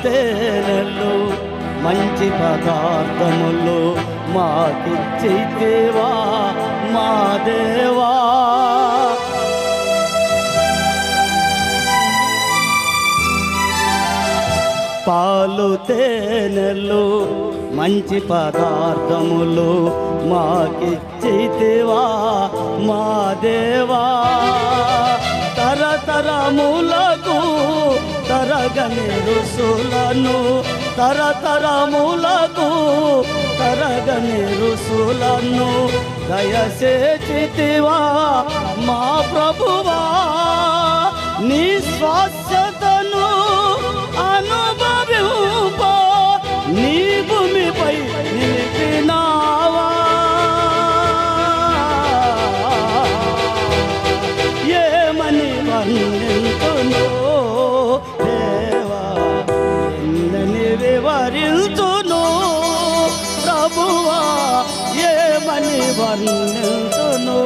తేనెలు మంచి పదార్థములు మాకిచ్చితివా మా దేవా. పాలు తేనెలు మంచి పదార్థములు మాకిచ్చితివా మా దేవా. తరతరములకు తరగని రుసులను, తరతరములకు తరగని రుసులను దయచేచితివా మా ప్రభువా. నీ స్వాస్థ్యతను అనుభవింప నీ భూమిపై నిలిపినావా. ఏమని వర్ణింతును దేవా, ఎన్నని వివరింతును ప్రభువా, ఏమని వర్ణింతును.